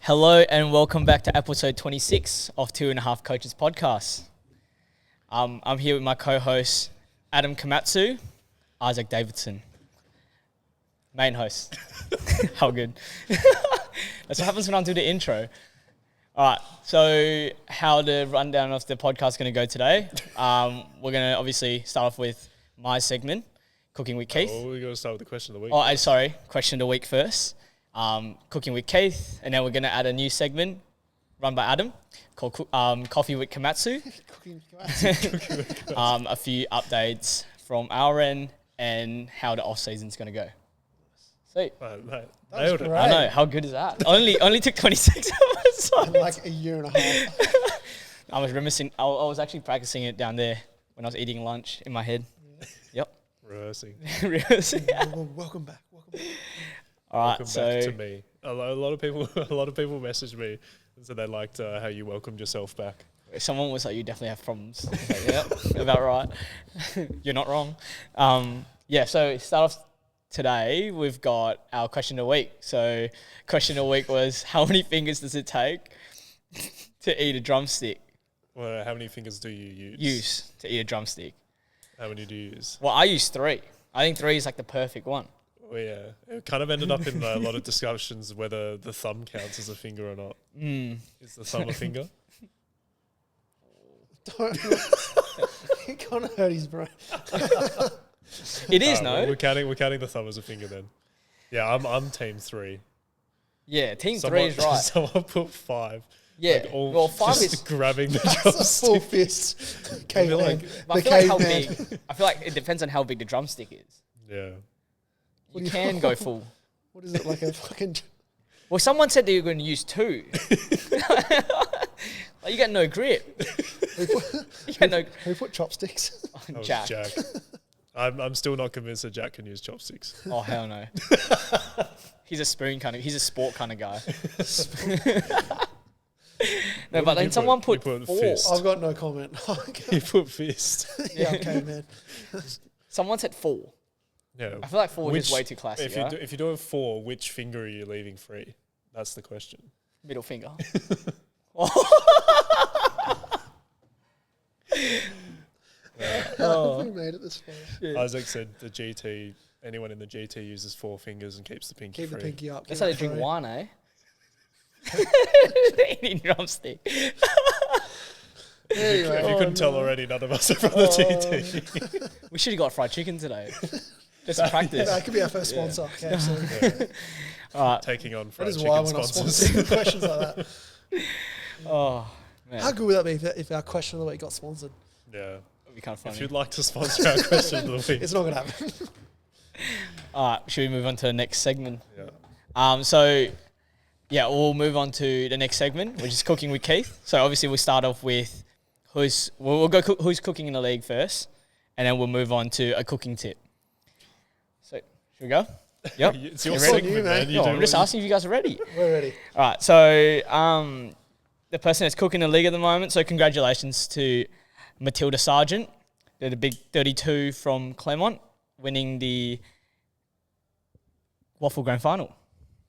Hello and welcome back to episode 26 of 2.5 Coaches Podcast. I'm here with my co-host, Adam Komatsu, Isaac Davidson. Main host. How good. That's what happens when I do the intro. All right, so how the rundown of the podcast is going to go today. We're going to obviously start off with my segment, Cooking with Keith. Oh, we're going to start with the question of the week. Oh, sorry, question of the week first. Cooking with Keith, and then we're going to add a new segment run by Adam called Coffee with Komatsu. A few updates from our end and how the off season's going to go. Sweet. Mate, Nailed it. I know, how good is that? Only took 26 episodes. In like a year and a half. I was reminiscing. I was actually practicing it down there when I was eating lunch in my head. Yep. Rehearsing. Welcome back. All right, Welcome so back to me. A lot of people messaged me and said they liked how you welcomed yourself back. someone was like, "You definitely have problems." I was like, yep, about right. You're not wrong. So start off today. We've got our question of the week. So question of the week was, how many fingers does it take to eat a drumstick? Well, how many fingers do you Use to eat a drumstick. How many do you use? Well, I use 3. I think 3 is like the perfect one. Well, yeah, it kind of ended up in a lot of discussions whether the thumb counts as a finger or not. Is the thumb a finger? He kind of hurt his brain. It is, no? We're counting the thumb as a finger then. Yeah, I'm team 3. Yeah, team 3 is right. Someone put 5. Yeah, like all well, 5 just is... grabbing the That's a drumstick. full fist. Caveman. I The feel like how caveman. big... I feel like it depends on how big the drumstick is. Yeah. You can go full. What is it, like a fucking... Well, someone said that you're going to use 2. Like, you got no grip. You got no... Who put chopsticks? That was Jack. Jack. I'm still not convinced that Jack can use chopsticks. Oh, hell no. He's a spoon kind of... He's a sport kind of guy. No, but then someone put 4. fist. I've got no comment. He put fist. Yeah, I'm caveman. Someone said 4. Yeah. I feel like 4 is way too classic, If right? if you're doing 4, which finger are you leaving free? That's the question. Middle finger. We made it this far. Yeah. Isaac said the GT, anyone in the GT uses 4 fingers and keeps the pinky Keep free. the pinky up. That's keep how they it drink free. wine, eh? Eating drumstick. Anyway, If you couldn't tell already, none of us are from the GT. We should have got fried chicken today. Just to practice. that could be our first sponsor. KFC. All right. Taking on That fried is chicken why we're not sponsors. sponsoring questions like that. Oh, man. How good would that be if our question of the week got sponsored? Yeah. That'd be kind of funny. If you'd like to sponsor our question of the week. It's not going to happen. All right. Should we move on to the next segment? Yeah. We'll move on to the next segment, which is Cooking with Keith. So obviously we'll start off with who's cooking in the league first, and then we'll move on to a cooking tip. So should we go? Yep. It's your You ready? segment, man. You No, do I'm just what asking if you guys are ready. We're ready. All right. So the person that's cooking the league at the moment. So congratulations to Matilda Sargent. They're the big 32 from Claremont, winning the Waffle Grand Final.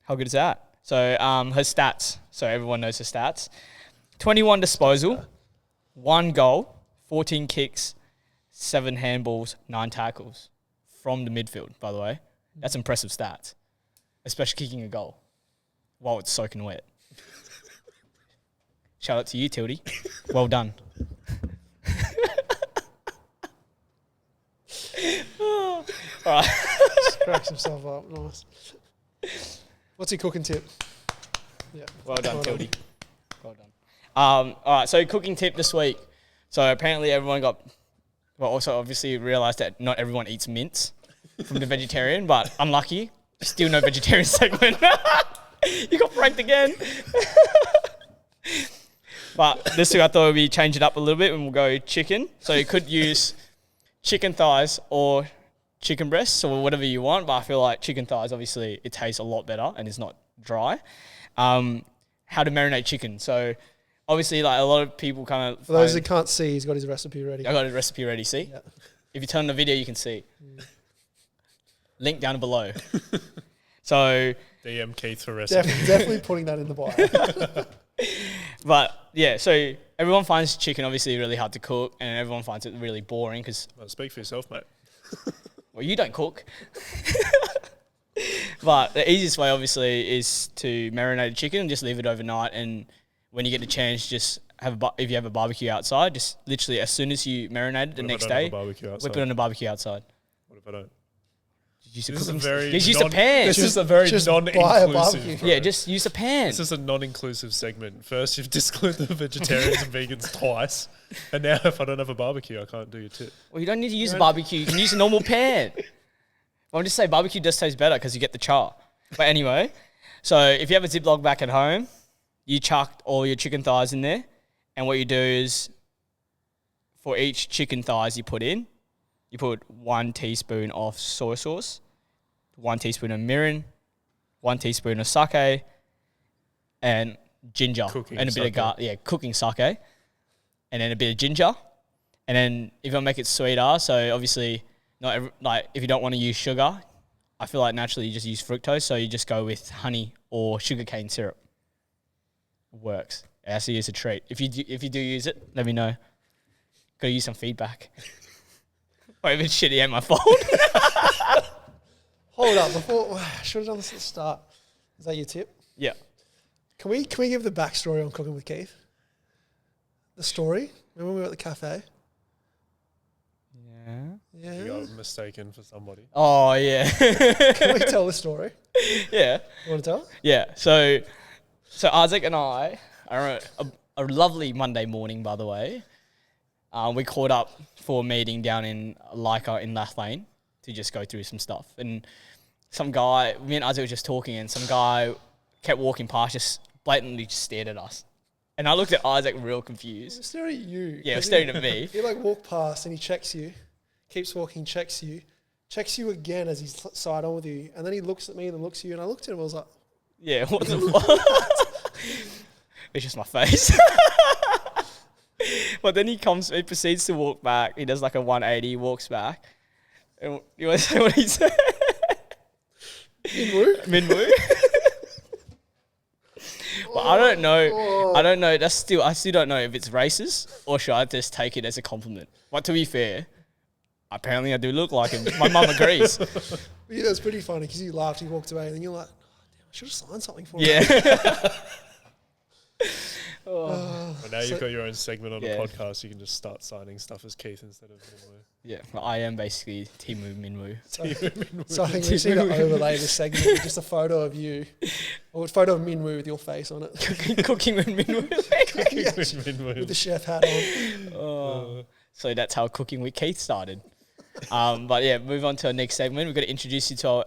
How good is that? So her stats. So everyone knows her stats. 21 disposal, 1 goal, 14 kicks, 7 handballs, 9 tackles from the midfield, by the way. That's impressive stats, especially kicking a goal while it's soaking wet. Shout out to you, Tildy. Well done. All right. Just cracks himself up. Nice. What's your cooking tip? Yeah. Well done, Tildy. Well done. All right, so cooking tip this week. So apparently everyone also obviously realised that not everyone eats mince from the vegetarian, but unlucky, still no vegetarian segment. You got pranked again. But this week I thought we'd change it up a little bit and we'll go chicken. So you could use chicken thighs or chicken breasts or whatever you want, but I feel like chicken thighs, obviously, it tastes a lot better and it's not dry. How to marinate chicken. So obviously, like a lot of people kind of... For those that can't see, he's got his recipe ready. I got a recipe ready, see? Yeah. If you turn on the video, you can see. Link down below. So DM Keith for recipe. Definitely putting that in the bio. But yeah, so everyone finds chicken obviously really hard to cook, and everyone finds it really boring because, Well, speak for yourself, mate. well, you don't cook. But the easiest way obviously is to marinate a chicken and just leave it overnight, and when you get the chance, just if you have a barbecue outside, just literally as soon as you marinate it the next day, whip it on the barbecue outside. What if I don't? Use This is a pan. This is a very just buy a non-inclusive. barbecue. Bro. Yeah, just use a pan. This is a non-inclusive segment. First, you've discluded the vegetarians and vegans twice, and now if I don't have a barbecue, I can't do your tip. Well, you don't need to use a barbecue. You can use a normal pan. I'll just say barbecue does taste better because you get the char. But anyway, so if you have a Ziploc bag at home, you chuck all your chicken thighs in there, and what you do is, for each chicken thighs you put 1 teaspoon of soy sauce, 1 teaspoon of mirin, 1 teaspoon of sake, and ginger, and a bit of garlic. Yeah, cooking sake, and then a bit of ginger, and then if you make it sweeter, so obviously if you don't want to use sugar, I feel like naturally you just use fructose, so you just go with honey or sugarcane syrup. It works. It actually is a treat. If you do use it, let me know. Gotta use some feedback. Or if it's shitty, ain't my fault. Hold up, before should have done this at the start. Is that your tip? Yeah. Can we give the backstory on Cooking with Keith? The story. Remember when we were at the cafe? Yeah. You got mistaken for somebody. Oh yeah. Can we tell the story? Yeah. You want to tell? Yeah. So Isaac and I are a lovely Monday morning, by the way. We caught up for a meeting down in Leica in Lathlane to just go through some stuff. And some guy, me and Isaac were just talking, and some guy kept walking past, just blatantly just stared at us. And I looked at Isaac real confused. He was staring at you. Yeah, he was staring at me. He walked past and he checks you, keeps walking, checks you again as he's side on with you. And then he looks at me and then looks at you. And I looked at him, I was like, yeah, what the fuck? It's just my face. But then he proceeds to walk back. He does like a 180, walks back. And you want to say what he said? Minwoo? But I don't know. I still don't know if it's racist or should I just take it as a compliment. But to be fair, apparently I do look like him. My mum agrees. Yeah, that's pretty funny because you laughed, he walked away, and then you're like, oh, damn, I should have signed something for him. Yeah. Well, now you've got your own segment on the podcast. You can just start signing stuff as Keith instead of Minwoo. Yeah, well, I am basically Timu Minwoo. So I think we just need to overlay this segment with just a photo of you, or a photo of Minwoo with your face on it. Cooking with Minwoo. With the chef hat on. So that's how Cooking with Keith started. But yeah, move on to our next segment. We've got to introduce you to our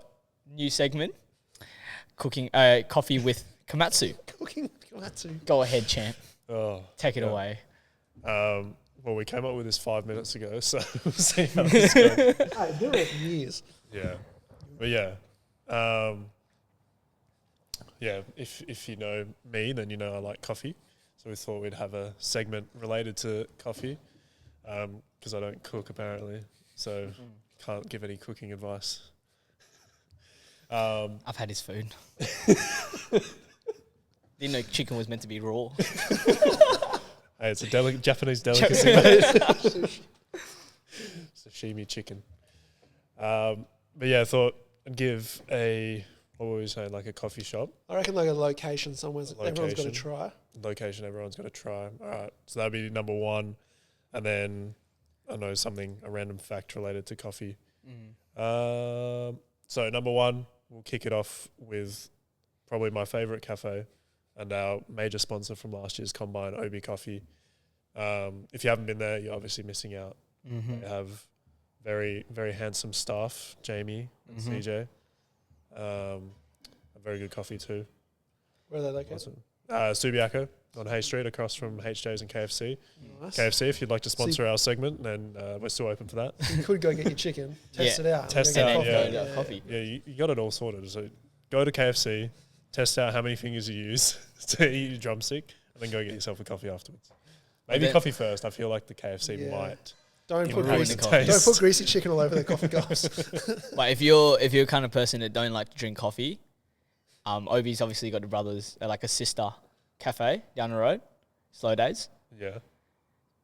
new segment, Coffee with Komatsu. Cooking with Komatsu. Go ahead, champ. Take it yeah. away. Well, we came up with this 5 minutes ago, so we'll see how this goes. Hey, been around for years. Yeah. But yeah, if you know me, then you know I like coffee. So we thought we'd have a segment related to coffee because I don't cook apparently, so can't give any cooking advice. I've had his food. Didn't know chicken was meant to be raw. Hey, it's a Japanese delicacy, mate. Sashimi chicken. But yeah, I thought I'd give what were we saying, like a coffee shop? I reckon like a location somewhere everyone's got to try. Location everyone's got to try. All right, so that'd be number one. And then I know a random fact related to coffee. So number one, we'll kick it off with probably my favourite cafe and our major sponsor from last year's Combine, Obi Coffee. If you haven't been there, you're obviously missing out. They have very, very handsome staff, Jamie and CJ. A very good coffee too. Where are they located? Awesome. Subiaco on Hay Street across from HJ's and KFC. Nice. KFC, if you'd like to sponsor our segment, then we're still open for that. You could go get your chicken, test it out. Test and out, then yeah. get Coffee. Yeah, you got it all sorted. So go to KFC, test out how many fingers you use to eat your drumstick, and then go get yourself a coffee afterwards. Maybe coffee first. I feel like the KFC might. Don't put taste. greasy chicken all over their coffee cups. But if you're the kind of person that don't like to drink coffee, Obi's obviously got the brothers, like a sister cafe down the road, Slow Days. Yeah.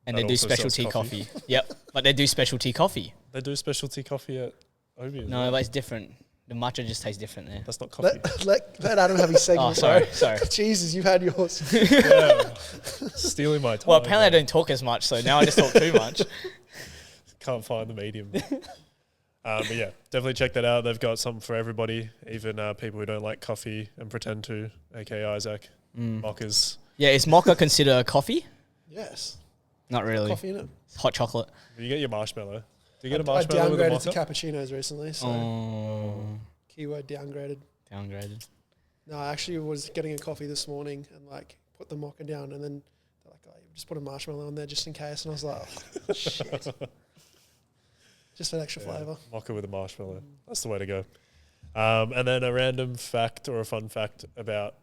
And That they do also sells specialty coffee. Yep. But they do specialty coffee. They do specialty coffee at Obi as No, well. but it's different. The matcha just tastes different there. That's not coffee. Let Adam have his segment. Sorry. Jesus, you've had yours. Yeah. Stealing my time. Well, apparently I don't talk as much, so now I just talk too much. Can't find the medium. But yeah, definitely check that out. They've got something for everybody, even people who don't like coffee and pretend to, aka Isaac. Mockers. Yeah, is mocha considered a coffee? Yes. Not really. Coffee in it. Hot chocolate. You get your marshmallow. Do you get a I marshmallow with a downgraded to mocha? cappuccinos recently, so keyword downgraded. Downgraded. No, I actually was getting a coffee this morning and like put the mocha down, and then they're like, "Oh, you just put a marshmallow on there just in case," and I was like, oh, "Shit." Just an extra flavour. Mocha with a marshmallow. That's the way to go. And then a random fact or a fun fact about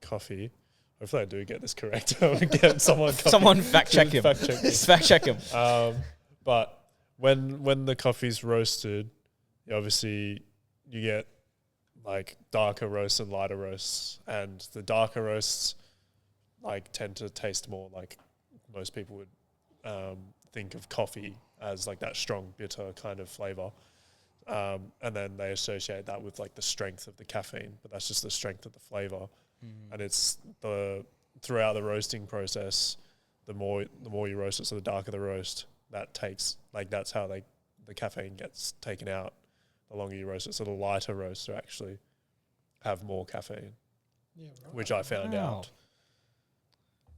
coffee. Hopefully I do get this correct. Get someone fact check him. Fact check this. Fact check him. But when the coffee's roasted, obviously you get like darker roasts and lighter roasts, and the darker roasts like tend to taste more like most people would think of coffee as like that strong bitter kind of flavor, and then they associate that with like the strength of the caffeine, but that's just the strength of the flavor. And it's throughout the roasting process, the more you roast it, so the darker the roast, that's how the caffeine gets taken out. The longer you roast it, so the lighter roasts actually have more caffeine, which I found out.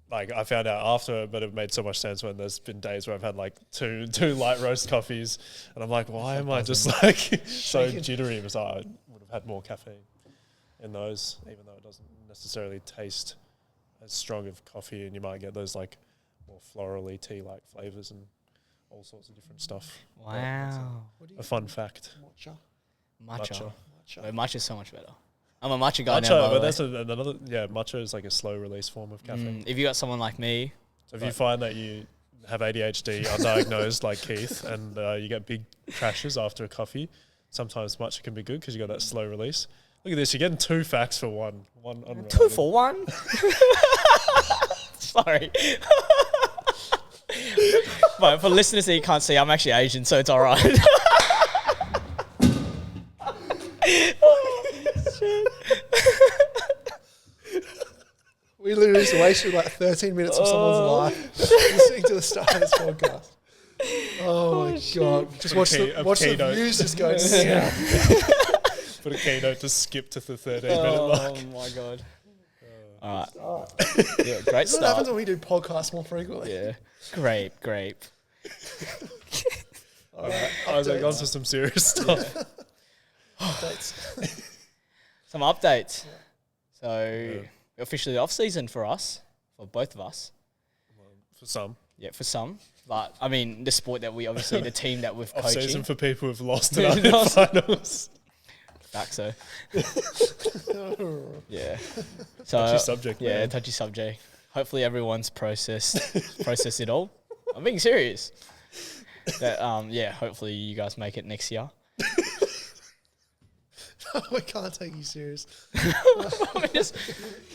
Like I found out after, but it made so much sense when there's been days where I've had like two light roast coffees, and I'm like, why am I just like so jittery? Because I would have had more caffeine in those, even though it doesn't necessarily taste as strong of coffee, and you might get those like more florally tea-like flavors and all sorts of different stuff. Wow. A fun fact. Matcha. Wait, matcha is so much better. I'm a matcha guy now, by the But way. that's another. Yeah, matcha is like a slow release form of caffeine. If you got someone like me, So if you find that you have ADHD undiagnosed like Keith, and you get big crashes after a coffee, sometimes matcha can be good because you got that slow release. Look at this, you're getting 2 facts for one unrelated. 2 for 1. Sorry. But for listeners that you can't see, I'm actually Asian, so it's all right. We literally just wasted like 13 minutes of someone's life listening to the start of this podcast. Oh my God. Just watch the views just go down. Put a keynote to skip to the 13-minute mark. Oh my God. All right. Yeah, great That's what start. happens when we do podcasts more frequently. Yeah. Grape. All right. Isaac, on to some serious stuff. Updates. Some updates. So, officially off season for us, for both of us. For some. Yeah, for some. But, I mean, the sport that we obviously, the team that we've Off coaching. season for people who've lost it in finals. Back so. Yeah. So, Touchy subject, yeah, man. touchy subject. Hopefully everyone's processed it all. I'm being serious. That, yeah, hopefully you guys make it next year. We can't take you serious. You're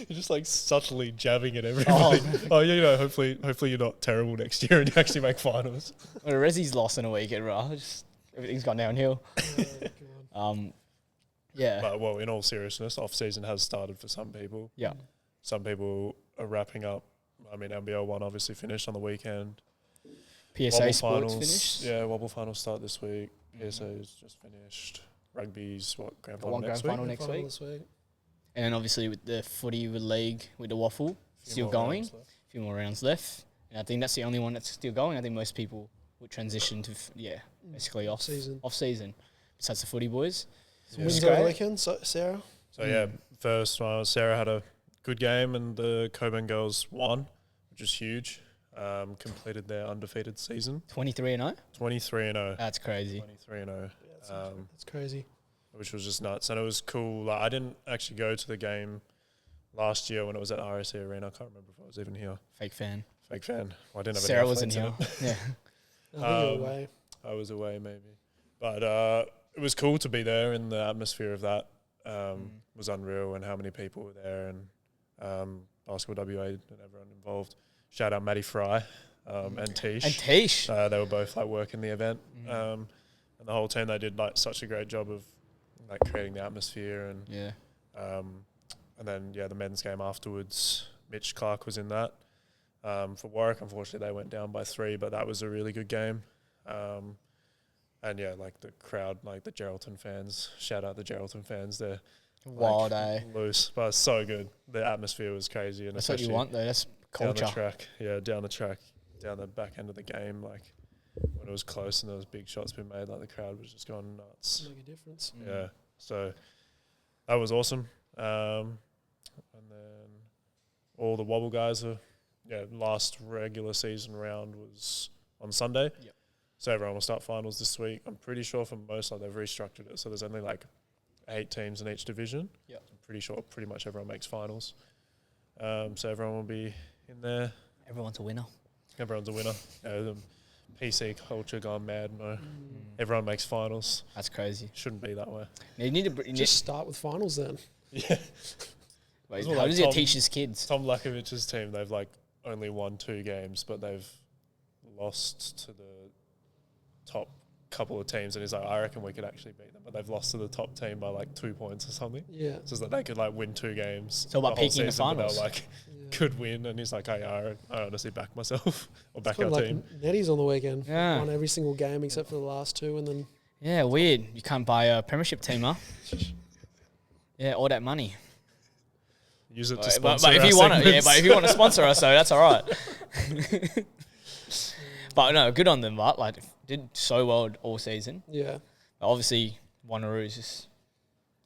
just like subtly jabbing at everybody. Hopefully you're not terrible next year and you actually make finals. Well, Rezzy's lost in a weekend, right? Everything's gone downhill. Yeah. But, well, in all seriousness, off-season has started for some people. Yeah. Some people are wrapping up. I mean, NBL 1 obviously finished on the weekend. PSA Wobble Sports finals, finished. Yeah, Wobble finals start this week. PSA's just finished. Rugby's, grand final One next grand final week? next week. This week. And then obviously with the footy with league, with the waffle, still going. A few more rounds left. And I think that's the only one that's still going. I think most people would transition to, basically off season. Besides the footy boys. Wins over the weekend, Sarah? So, yeah, first one, Sarah had a good game and the Coburn girls won, which is huge. Completed their undefeated season. 23-0? 23-0. That's crazy. 23-0. That's crazy. Which was just nuts. And it was cool. Like, I didn't actually go to the game last year when it was at RSC Arena. I can't remember if I was even here. Fake fan. Well, I didn't have Sarah any wasn't here. Yeah. I think you're away. I was away maybe. But it was cool to be there in the atmosphere of that. was unreal, and how many people were there, and Basketball WA and everyone involved. Shout out Matty Fry and Tish. And Tish. They were both like working the event, and the whole team. They did like such a great job of like creating the atmosphere, and and then the men's game afterwards. Mitch Clark was in that for Warwick. Unfortunately, they went down by 3, but that was a really good game. And like the crowd, like the Geraldton fans. Shout out the Geraldton fans. They're wild, loose, but it's so good. The atmosphere was crazy, and that's what you want, though. That's culture. Down the track, down the back end of the game, like when it was close and there was big shots being made, like the crowd was just going nuts. Make a difference. Yeah, so that was awesome. And then all the Wobble guys are, last regular season round was on Sunday. Yep. So everyone will start finals this week. I'm pretty sure for most, like they've restructured it, so there's only like 8 teams in each division. Yeah, I'm pretty sure pretty much everyone makes finals. So everyone will be in there. Everyone's a winner. Everyone's a winner. The PC culture gone mad. No, everyone makes finals. That's crazy. Shouldn't be that way. You need to just start with finals then. Yeah. Wait, how does it teach his kids? Tom Lakovic's team, they've like only won 2 games, but they've lost to the top couple of teams, and he's like, I reckon we could actually beat them, but they've lost to the top team by like 2 points or something. Yeah. So it's like they could like win 2 games. So about peaking the season, finals. But like could win, and he's like, I honestly back myself or back our our like team. Netties on the weekend. Yeah. Won every single game except for the last 2, and then Yeah, weird. You can't buy a premiership team, huh? Yeah, all that money. Use it to But sponsor if our you want to, segments. but if you want to sponsor us, though, that's all right. But no, good on them. But like, did so well all season. yeah. Obviously, Wanneroo's just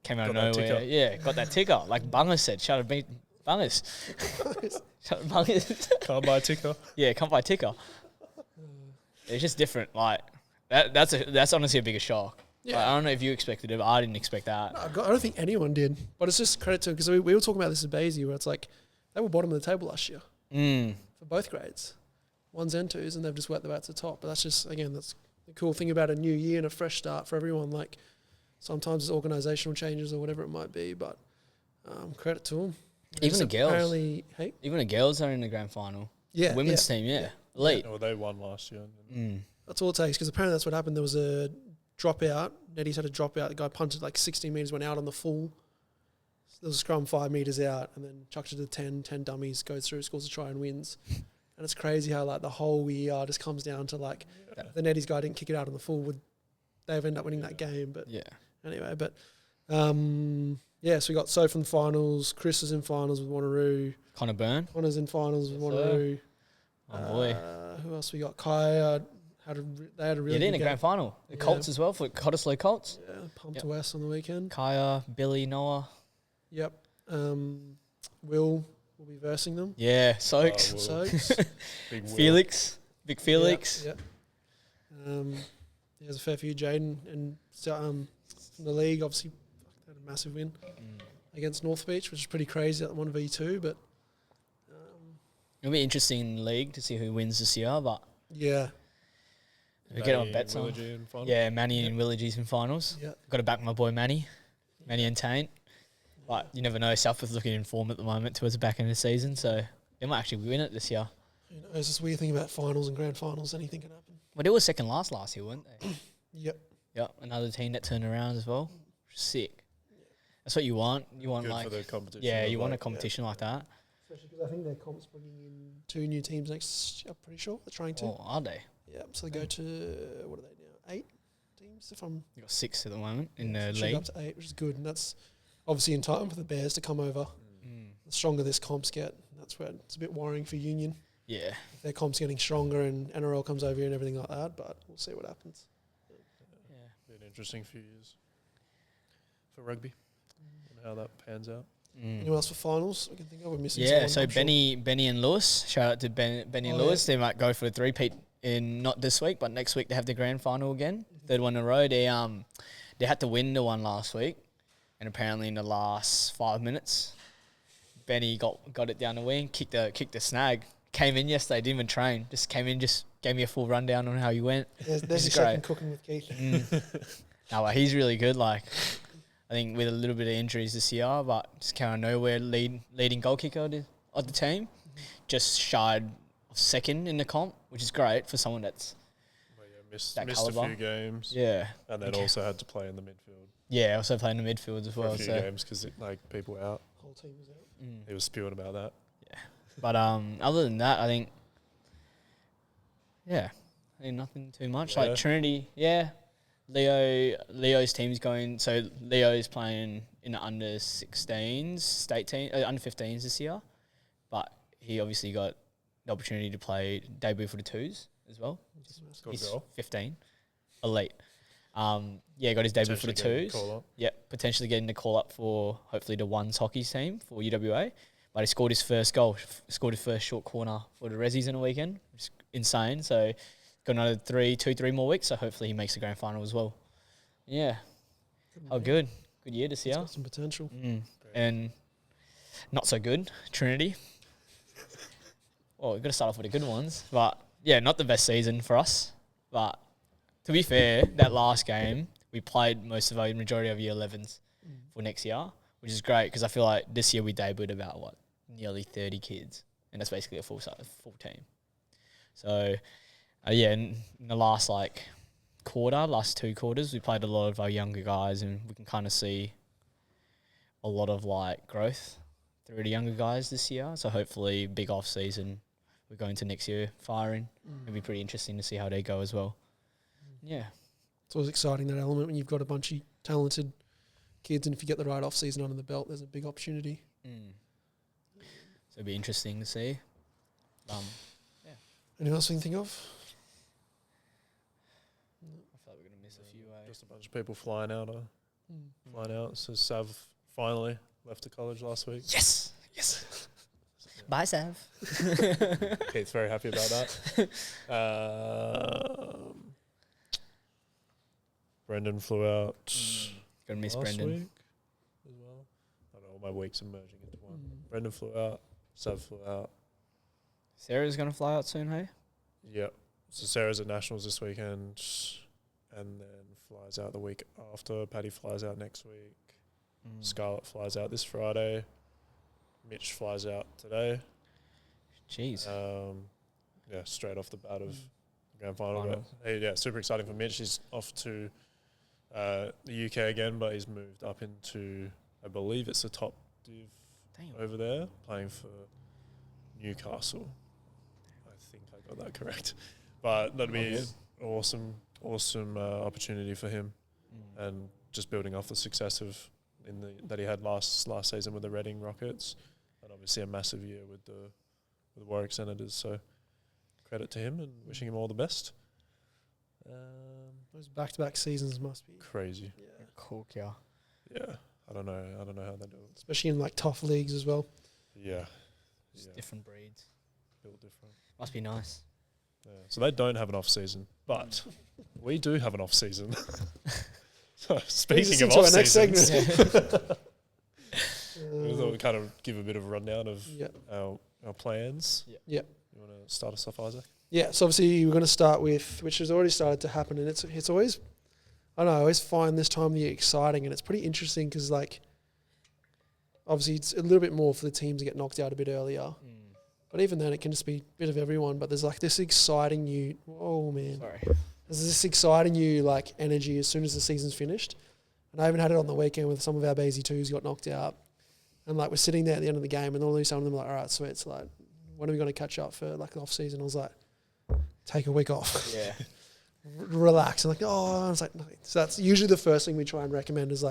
came out of Got that nowhere. ticker. Yeah, got that ticker. Like Bungus said, shout out Bungus. Shout out Bungus. Can't buy a ticker. Yeah, can't buy a ticker. It's just different. Like that's honestly a bigger shock. Yeah. Like, I don't know if you expected it, but I didn't expect that. No, I don't think anyone did. But it's just credit to them, because we were talking about this at Basie, where it's like they were bottom of the table last year for both grades, 1s and 2s, and they've just worked their way to the top. But that's just, again, that's the cool thing about a new year and a fresh start for everyone. Like sometimes it's organisational changes or whatever it might be, but credit to them. Even the girls. Apparently, Even the girls are in the grand final. yeah, Women's team, elite. Well, they won last year. That's all it takes, because apparently that's what happened. There was a dropout. Nettie's had a dropout. The guy punted like 16 metres, went out on the full. There was a scrum 5 metres out, and then chucked it to 10 dummies, goes through, scores a try and wins. And it's crazy how like the whole year just comes down to like the Nettie's guy didn't kick it out on the full. They've ended up winning that game. But anyway, but so we got Soph in the finals. Chris is in finals with Wanneroo. Connor Byrne. Connor's in finals with Wanneroo. Oh boy. Who else we got? Kaya. They had a really they're in the good grand final. The Colts as well, for Cottesloe Colts. Yeah, pumped to West on the weekend. Kaya, Billy, Noah. Yep. Will be versing them. Yeah, Soaks. Soaks. Big Felix. Big Felix. Yep. There's a fair few. Jaden and from the league, obviously, they had a massive win against North Beach, which is pretty crazy at 1v2. But it'll be interesting in the league to see who wins this year. But yeah, we get on bets on. Yeah, Manny and Willagie's in finals. Yeah. Got to back my boy Manny and Taint. But you never know. Southwell's looking in form at the moment towards the back end of the season, so they might actually win it this year. you know, it's this weird thing about finals and grand finals. Anything can happen. Well, they were second last year, weren't they? Yep. Yep, another team that turned around as well. Sick. That's what you want. You want Good like for the competition. yeah, you want a competition like that. Especially because I think their comp's bringing in 2 new teams next. I'm pretty sure they're trying to. Oh, are they? Yeah, so they go to what are they now? 8 teams, if I'm. You got 6 at the moment in the should league. go up to 8, which is good, and that's obviously in time for the Bears to come over. The stronger this comps get, that's where it's a bit worrying for Union. Yeah. If their comp's getting stronger and NRL comes over here and everything like that, but we'll see what happens. Yeah. Be an interesting few years for rugby and how that pans out. Anyone else for finals? We can think of. We're missing. Yeah. someone, So I'm sure. Benny and Lewis. Shout out to Benny and Lewis. They might go for a 3-peat in not this week, but next week they have the grand final again. Third one in a row. They had to win the one last week, and apparently in the last 5 minutes, Benny got it down the wing, kicked the snag. Came in yesterday, didn't even train. Just came in, just gave me a full rundown on how he went. There's your second cooking with Keith. No, but he's really good. Like, I think with a little bit of injuries this year, but just kind of nowhere leading goal kicker of the team. Just shied of second in the comp, which is great for someone that's missed caliber. a few games. Yeah. And then also had to play in the midfield. Yeah, also playing the midfield as well. For a few games because people were out. Whole team was out. He was spewing about that. Yeah. But other than that, I think nothing too much. Yeah. Like Trinity, Leo's team's going. So Leo's playing in the under 16s state team, under 15s this year, but he obviously got the opportunity to play debut for the twos as well. He's 15, elite. Got his debut for the twos. Yeah, potentially getting the call up for hopefully the ones hockey team for UWA. But he scored his first goal, scored his first short corner for the Rezzies in a weekend, which is insane. So got another 3 more weeks. So hopefully he makes the grand final as well. Yeah. Good year this year. Got some potential. And not so good, Trinity. Well, we've got to start off with the good ones. But, yeah, not the best season for us. But to be fair, that last game, we played most of our majority of year 11s for next year, which is great because I feel like this year we debuted about, nearly 30 kids. And that's basically a full team. So, in the last, last 2 quarters, we played a lot of our younger guys and we can kind of see a lot of, growth through the younger guys this year. So hopefully big off season, we're going to next year firing. It'll be pretty interesting to see how they go as well. Yeah. It's always exciting, that element, when you've got a bunch of talented kids, and if you get the right off season under the belt, there's a big opportunity. So it'll be interesting to see. Anything else we can think of? I feel like we're going to miss a few. Just a bunch of people flying out. So Sav finally left to college last week. Yes. Bye, Sav. Kate's very happy about that. Brendan flew out Gonna miss last Brendan week as well. I don't know, all my weeks are merging into one. Brendan flew out. Sav flew out. Sarah's gonna fly out soon, hey? Yep. So Sarah's at Nationals this weekend and then flies out the week after. Paddy flies out next week. Scarlett flies out this Friday. Mitch flies out today. Jeez. Straight off the bat of the grand final. But, super exciting for Mitch. He's off to the UK again, but he's moved up into, I believe it's the top div over there, playing for Newcastle. I think I got that correct. But that'd be an awesome opportunity for him, and just building off the success that he had last season with the Reading Rockets, and obviously a massive year with the Warwick Senators. So credit to him and wishing him all the best. Those back-to-back seasons must be crazy. Yeah. Cool, yeah. Yeah, I don't know how they do it, especially in tough leagues as well. Yeah, Different breeds, built different. Must be nice. Yeah. So they don't have an off season, but we do have an off season. So speaking of off seasons, we thought we'd kind of give a bit of a rundown of our plans. Yeah. You want to start us off, Isaac? Yeah. So obviously we're going to start with, which has already started to happen, and it's always, I don't know, I always find this time of the year exciting, and it's pretty interesting because obviously it's a little bit more for the teams to get knocked out a bit earlier. But even then, it can just be a bit of everyone. But there's this exciting new, there's this exciting new energy as soon as the season's finished. And I even had it on the weekend with some of our Basie twos got knocked out. And we're sitting there at the end of the game, and all of some of them are all right, sweet. It's when are we going to catch up for the off season? I was take a week off. Yeah. Relax. And I was no. So that's usually the first thing we try and recommend is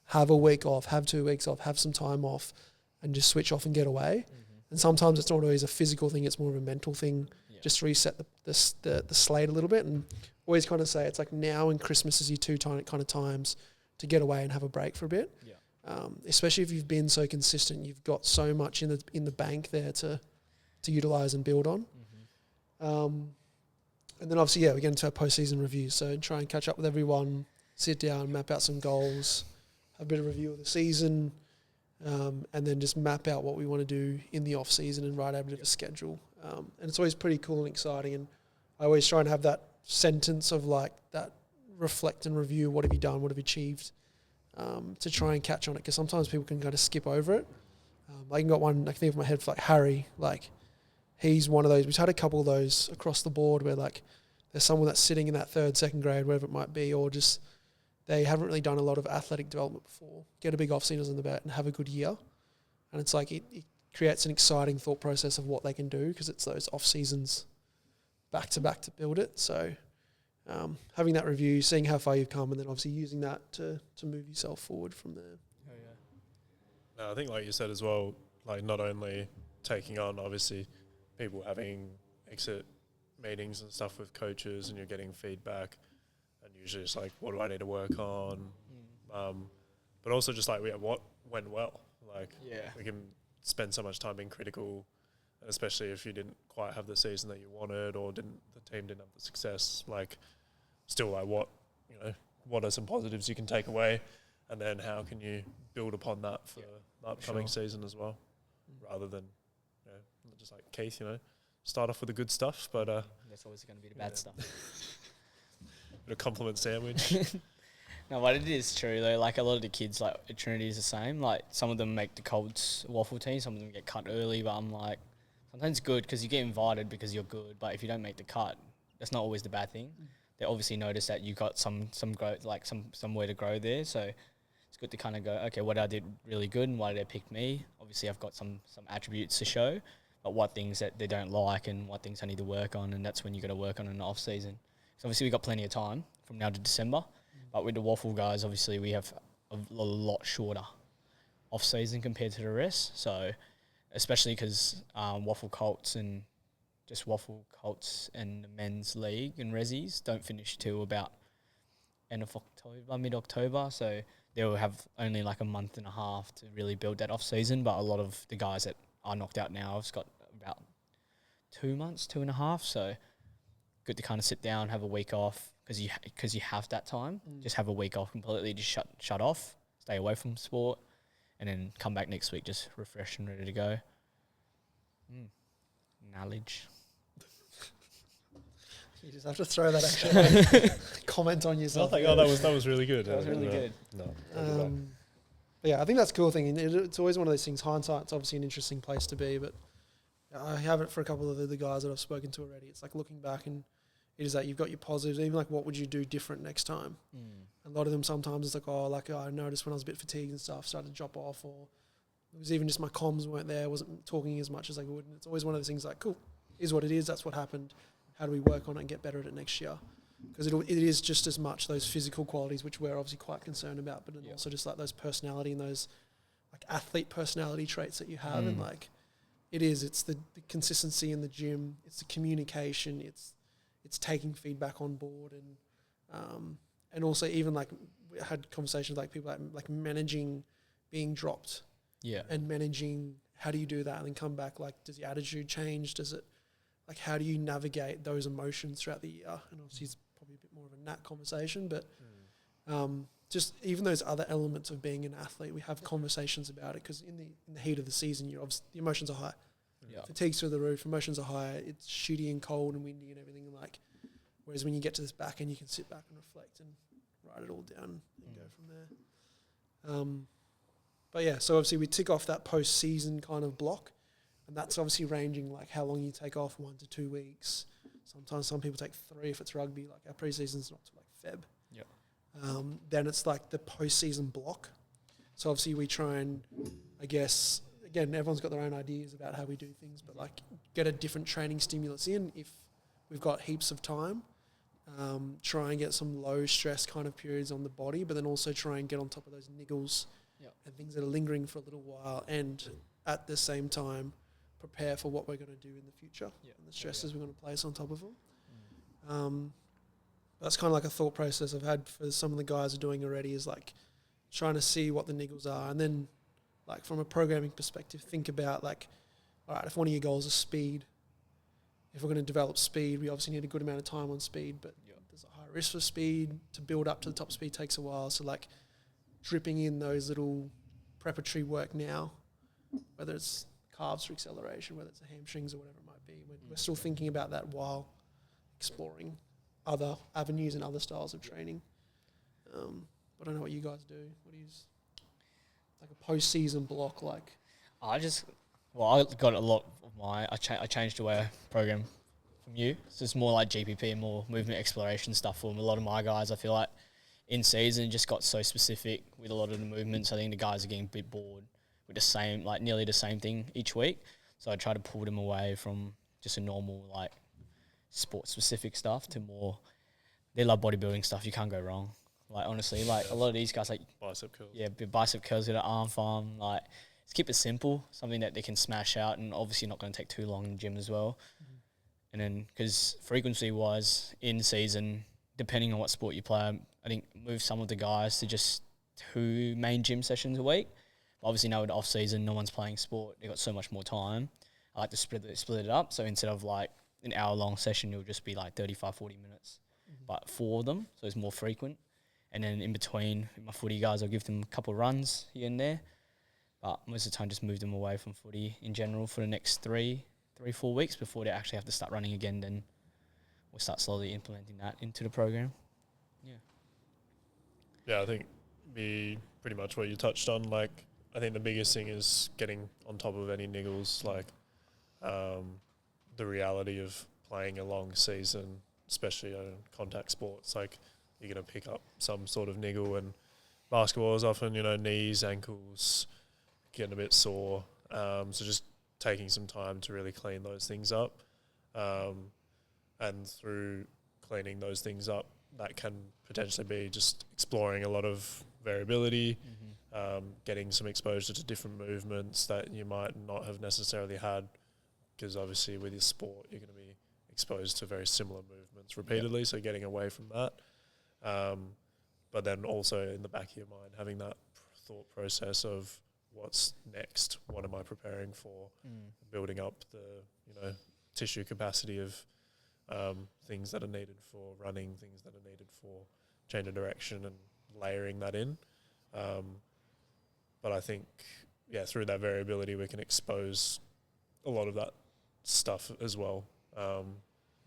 have a week off, have 2 weeks off, have some time off, and just switch off and get away. And sometimes it's not always a physical thing; it's more of a mental thing. Yeah. Just to reset the slate a little bit, and always kind of say it's now and Christmas is your 2 kind of times to get away and have a break for a bit. Yeah. Especially if you've been so consistent, you've got so much in the bank there to utilize and build on. And then obviously, we get into our postseason review. So try and catch up with everyone, sit down, map out some goals, have a bit of review of the season. And then just map out what we want to do in the off season and write out a bit of a schedule. And it's always pretty cool and exciting. And I always try and have that sentence of that reflect and review. What have you done? What have you achieved? to try and catch on it, because sometimes people can kind of skip over it. I can got one, I can think of my head for like Harry, like he's one of those. We've had a couple of those across the board where like there's someone that's sitting in that third, second grade, wherever it might be, or just they haven't really done a lot of athletic development before, get a big off-season in the bat and have a good year. And it's like it creates an exciting thought process of what they can do, because it's those off-seasons back-to-back to build it. So having that review, seeing how far you've come, and then obviously using that to move yourself forward from there. Oh, yeah. No, I think like you said as well, like not only taking on obviously people having exit meetings and stuff with coaches, and you're getting feedback, and usually it's like, what do I need to work on? But also just like, what went well? Like, we can spend so much time being critical, and especially if you didn't quite have the season that you wanted, or the team didn't have the success. Like, still like what are some positives you can take away, and then how can you build upon that for the upcoming season as well, rather than just like Keith, start off with the good stuff, but that's always going to be the bad stuff. Bit of compliment sandwich. No, but it is true though. Like a lot of the kids, like at Trinity, is the same. Like some of them make the Colts waffle team, some of them get cut early. But I'm like, sometimes it's good because you get invited because you're good. But if you don't make the cut, that's not always the bad thing. They obviously notice that you got some growth, like somewhere to grow there. So it's good to kind of go, okay, what I did really good and why did they pick me? Obviously, I've got some attributes to show, but what things that they don't like and what things I need to work on, and that's when you got to work on in the off season. So obviously, we got plenty of time from now to December. But with the waffle guys, obviously, we have a lot shorter off-season compared to the rest. So, especially because Waffle Colts and the men's league and Rezzies don't finish till about end of October, mid-October. So, they'll have only like a month and a half to really build that off-season. But a lot of the guys that are knocked out now have got about 2 months, 2.5. So, good to kind of sit down, have a week off. Because you have that time, just have a week off completely, just shut off, stay away from sport, and then come back next week just refreshed and ready to go. Knowledge. You just have to throw that extra comment on yourself. I think, that was really good. That was really good. No, but yeah, I think that's a cool thing. And it's always one of those things. Hindsight's obviously an interesting place to be, but I have it for a couple of the guys that I've spoken to already. It's like looking back, and it is that you've got your positives, even like what would you do different next time? A lot of them sometimes it's like, I noticed when I was a bit fatigued and stuff, started to drop off, or it was even just my comms weren't there, wasn't talking as much as I would. And it's always one of those things like, cool, is what it is, that's what happened. How do we work on it and get better at it next year? Because it is just as much those physical qualities, which we're obviously quite concerned about, but also just like those personality and those like athlete personality traits that you have. And like, it's the consistency in the gym, it's the communication, it's taking feedback on board, and also even like we had conversations like people like managing being dropped, and managing how do you do that and then come back, like does your attitude change, does it like how do you navigate those emotions throughout the year? And obviously it's probably a bit more of a Nat conversation, but just even those other elements of being an athlete, we have conversations about it, because in the heat of the season, the emotions are high. Fatigue's through the roof, emotions are high, it's shitty and cold and windy and everything, and like, whereas when you get to this back end, you can sit back and reflect and write it all down and go from there. But yeah, so obviously we tick off that post-season kind of block, and that's obviously ranging like how long you take off, 1 to 2 weeks. Sometimes some people take 3 if it's rugby, like our pre-season's not till like Feb. Then it's like the post-season block. So obviously we try and, I guess, again, everyone's got their own ideas about how we do things, but like get a different training stimulus in if we've got heaps of time. Try and get some low stress kind of periods on the body, but then also try and get on top of those niggles and things that are lingering for a little while, and at the same time prepare for what we're going to do in the future and the stresses we're going to place on top of them. That's kind of like a thought process I've had for some of the guys are doing already, is like trying to see what the niggles are, and then like from a programming perspective, think about like, all right, if one of your goals is speed, if we're going to develop speed, we obviously need a good amount of time on speed, but there's a high risk for speed. To build up to the top speed takes a while. So like dripping in those little preparatory work now, whether it's calves for acceleration, whether it's the hamstrings or whatever it might be, we're still thinking about that while exploring other avenues and other styles of training. But I don't know what you guys do. What do you like a post-season block like? I got a lot of I changed the way I program from you. So it's more like GPP and more movement exploration stuff for a lot of my guys. I feel like in season just got so specific with a lot of the movements. I think the guys are getting a bit bored with the same, like nearly the same thing each week. So I try to pull them away from just a normal like sport specific stuff to more. They love bodybuilding stuff. You can't go wrong. Like honestly, like a lot of these guys like Bicep curls. yeah, bicep curls with an arm farm. Like just keep it simple, something that they can smash out, and obviously not going to take too long in the gym as well. Mm-hmm. And then because frequency wise in season, depending on what sport you play, I think move some of the guys to just 2 main gym sessions a week. But obviously now with off season, no one's playing sport. They've got so much more time. I like to split it up. So instead of like an hour long session, it'll just be like 35, 40 minutes. Mm-hmm. But 4 of them, so it's more frequent. And then in between, my footy guys, I'll give them a couple of runs here and there. But most of the time, just move them away from footy in general for the next 4 weeks before they actually have to start running again. Then we'll start slowly implementing that into the program. Yeah. Yeah, I think pretty much what you touched on. Like, I think the biggest thing is getting on top of any niggles. Like, the reality of playing a long season, especially in contact sports, like you're going to pick up some sort of niggle, and basketball is often, knees, ankles, getting a bit sore. So just taking some time to really clean those things up. And through cleaning those things up, that can potentially be just exploring a lot of variability, getting some exposure to different movements that you might not have necessarily had, because obviously with your sport, you're going to be exposed to very similar movements repeatedly, so getting away from that. But then also in the back of your mind, having that thought process of what's next, what am I preparing for, building up the tissue capacity of things that are needed for running, things that are needed for change of direction, and layering that in. But I think, through that variability, we can expose a lot of that stuff as well.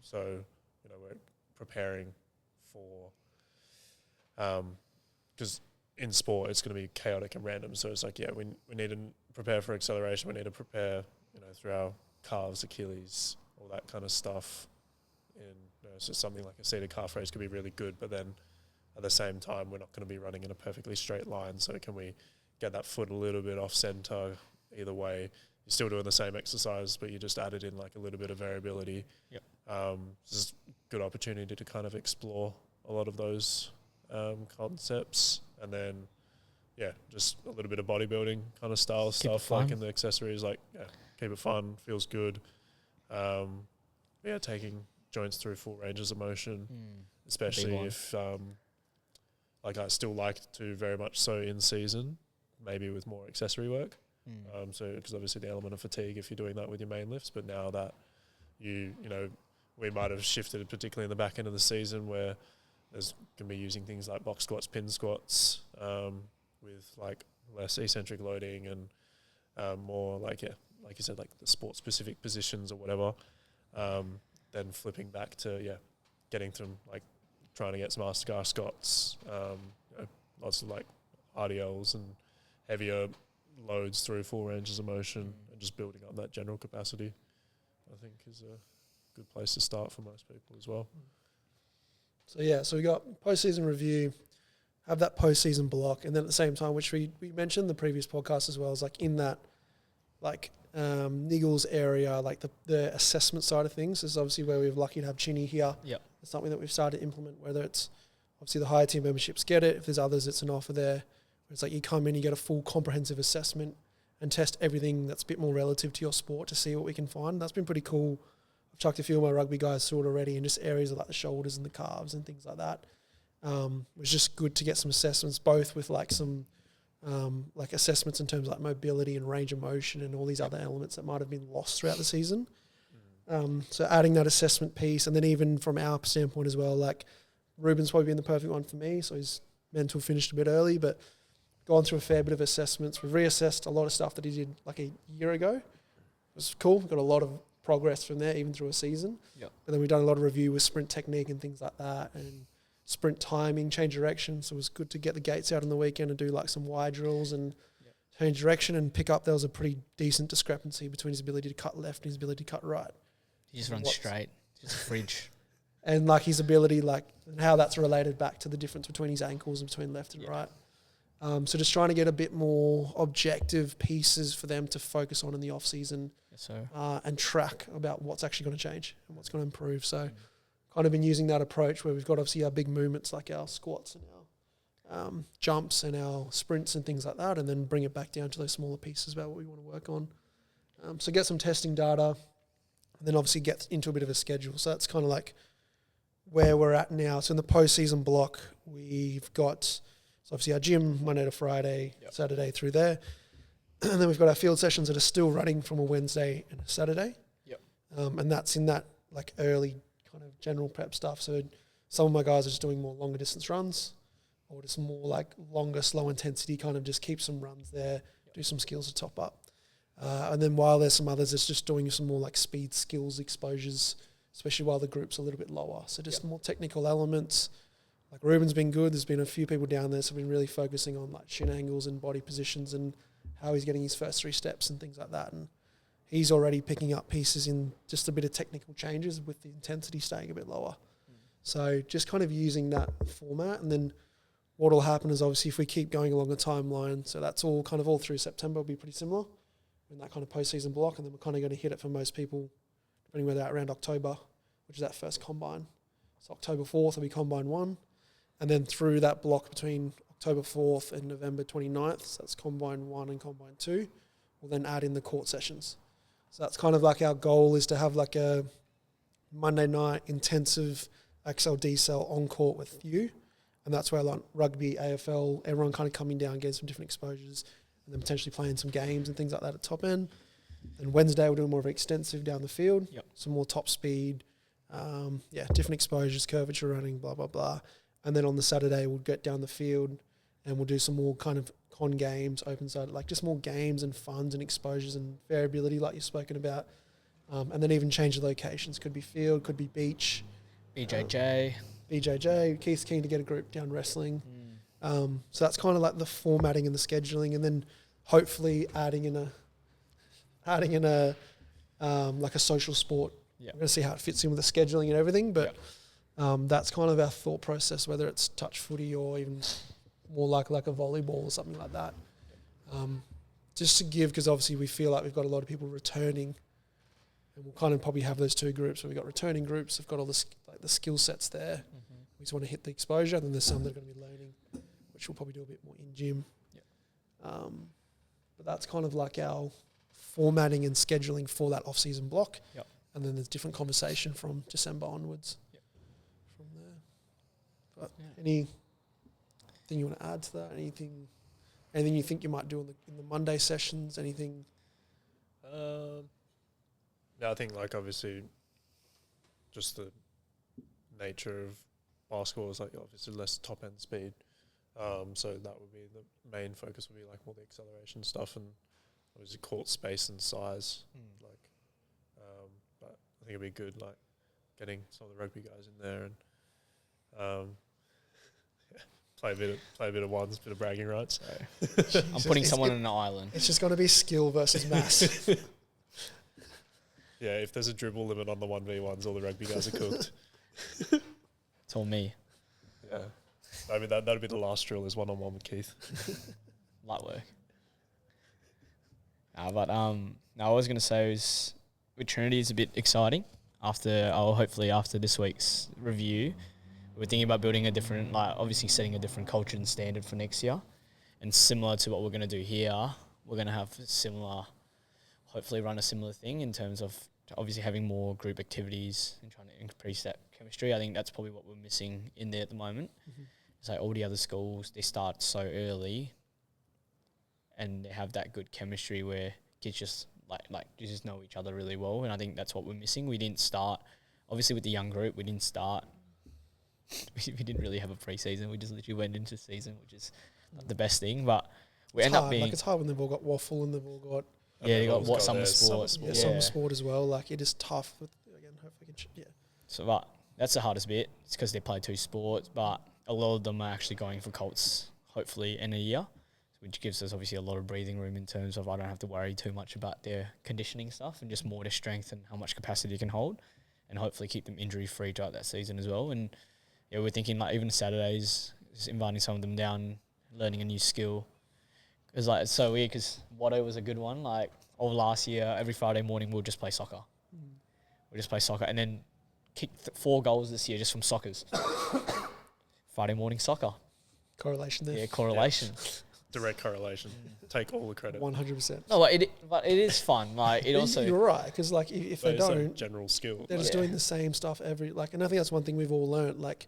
So, we're preparing for, because in sport it's going to be chaotic and random. So it's like, we need to prepare for acceleration. We need to prepare, through our calves, Achilles, all that kind of stuff. So something like a seated calf raise could be really good, but then at the same time, we're not going to be running in a perfectly straight line. So can we get that foot a little bit off center? Either way, you're still doing the same exercise, but you just added in like a little bit of variability. Yep. This is a good opportunity to kind of explore a lot of those concepts, and then just a little bit of bodybuilding kind of style stuff, like in the accessories, like keep it fun, feels good. Taking joints through full ranges of motion, especially if like I still like to very much so in season, maybe with more accessory work. So because obviously the element of fatigue if you're doing that with your main lifts, but now that we might have shifted, particularly in the back end of the season, where there's going to be using things like box squats, pin squats, with like less eccentric loading and more like you said, like the sport specific positions or whatever. Then flipping back to getting from like trying to get some Astar squats, lots of like RDLs and heavier loads through full ranges of motion, and just building up that general capacity, I think is a good place to start for most people as well. So we got postseason review, have that postseason block, and then at the same time, which we mentioned in the previous podcast as well, is like in that like niggles area, like the assessment side of things is obviously where we're lucky to have Chinny here. Yep. It's something that we've started to implement, whether it's obviously the higher tier memberships get it, if there's others, it's an offer there. It's like you come in, you get a full comprehensive assessment and test everything that's a bit more relative to your sport to see what we can find. That's been pretty cool. I've chucked a few of my rugby guys through it already, in just areas of like the shoulders and the calves and things like that. It was just good to get some assessments, both with like some like assessments in terms of like mobility and range of motion and all these other elements that might have been lost throughout the season. So adding that assessment piece, and then even from our standpoint as well, like Ruben's probably been the perfect one for me. So his mental finished a bit early, but gone through a fair bit of assessments. We've reassessed a lot of stuff that he did like a year ago. It was cool. We've got a lot of progress from there, even through a season. Yep. But then we've done a lot of review with sprint technique and things like that, and sprint timing, change direction. So it was good to get the gates out on the weekend and do like some wide drills and change direction and pick up. There was a pretty decent discrepancy between his ability to cut left and his ability to cut right. He just runs straight, just a fridge. And like his ability, like and how that's related back to the difference between his ankles and between left and right. So just trying to get a bit more objective pieces for them to focus on in the off season, and track about what's actually going to change and what's going to improve. So kind of been using that approach where we've got obviously our big movements like our squats and our jumps and our sprints and things like that, and then bring it back down to those smaller pieces about what we want to work on. So get some testing data, and then obviously get into a bit of a schedule. So that's kind of like where we're at now. So in the postseason block, we've got obviously our gym Monday to Friday, Saturday through there. And then we've got our field sessions that are still running from a Wednesday and a Saturday. And that's in that like early kind of general prep stuff. So some of my guys are just doing more longer distance runs or just more like longer, slow intensity, kind of just keep some runs there, do some skills to top up. And then while there's some others, it's just doing some more like speed skills exposures, especially while the group's a little bit lower. So just more technical elements. Like Ruben's been good. There's been a few people down there, so we've been really focusing on like shin angles and body positions and how he's getting his first 3 steps and things like that. And he's already picking up pieces in just a bit of technical changes with the intensity staying a bit lower. So just kind of using that format. And then what will happen is obviously if we keep going along the timeline, so that's all kind of all through September will be pretty similar in that kind of postseason block. And then we're kind of going to hit it for most people, depending where they're at, around October, which is that first combine. So October 4th will be combine 1. And then through that block between October 4th and November 29th, so that's Combine 1 and Combine 2, we'll then add in the court sessions. So that's kind of like our goal is to have like a Monday night intensive XL cell on court with you. And that's where like rugby, AFL, everyone kind of coming down, getting some different exposures, and then potentially playing some games and things like that at top end. Then Wednesday we'll do more of an extensive down the field, some more top speed, different exposures, curvature running, blah, blah, blah. And then on the Saturday, we'll get down the field and we'll do some more kind of con games, open side, like just more games and funds and exposures and variability like you've spoken about. And then even change the locations. Could be field, could be beach. BJJ. Keith's keen to get a group down wrestling. So that's kind of like the formatting and the scheduling. And then hopefully adding in a like a social sport. We're going to see how it fits in with the scheduling and everything. But that's kind of our thought process, whether it's touch footy or even more like a volleyball or something like that. Just to give, because obviously we feel like we've got a lot of people returning, and we'll kind of probably have those 2 groups where we've got returning groups, they've got all the skill sets there. We just want to hit the exposure, and then there's some that are going to be learning, which we'll probably do a bit more in gym. But that's kind of like our formatting and scheduling for that off-season block. And then there's different conversation from December onwards. From there. But anything you want to add to that? Anything you think you might do in the Monday sessions? Anything? I think like obviously just the nature of basketball is like obviously less top end speed. So that would be the main focus, would be like more the acceleration stuff and obviously court space and size. But I think it'd be good like getting some of the rugby guys in there and play a bit of ones, bit of bragging rights. I'm putting someone on an island. It's just going to be skill versus mass. If there's a dribble limit on the 1v1s, all the rugby guys are cooked. It's all me. Yeah. I mean, that'd be the last drill is one-on-one with Keith. Light work. But I was going to say is with Trinity is a bit exciting. Hopefully after this week's review, we're thinking about building a different, obviously setting a different culture and standard for next year. And similar to what we're going to do here, we're going to have hopefully run a similar thing in terms of obviously having more group activities and trying to increase that chemistry. I think that's probably what we're missing in there at the moment. It's like all the other schools, they start so early and they have that good chemistry where kids just you just know each other really well. And I think that's what we're missing. We didn't start, obviously with the young group, we didn't really have a pre-season. We just literally went into season, which is not the best thing. But it's hard when they've all got waffle and they've all got they got what summer sport. Summer sport as well. Like it is tough. Hopefully, So, but That's the hardest bit. It's because they play 2 sports, but a lot of them are actually going for Colts, hopefully, in a year, which gives us obviously a lot of breathing room in terms of I don't have to worry too much about their conditioning stuff and just more their strength and how much capacity they can hold, and hopefully keep them injury-free throughout that season as well. And yeah, we're thinking like even Saturdays, just inviting some of them down, learning a new skill. It's like, it's so weird because Watto was a good one. Like, all last year, every Friday morning, we'll just play soccer. We'll just play soccer and then kick 4 goals this year just from soccers. Friday morning soccer. Correlation there. Yeah, correlation. Direct correlation. Take all the credit. 100%. No, but it is fun. Like, it also... You're right, because like if But they it's a don't, general skill. they're just doing the same stuff every... Like, and I think that's one thing we've all learnt. Like,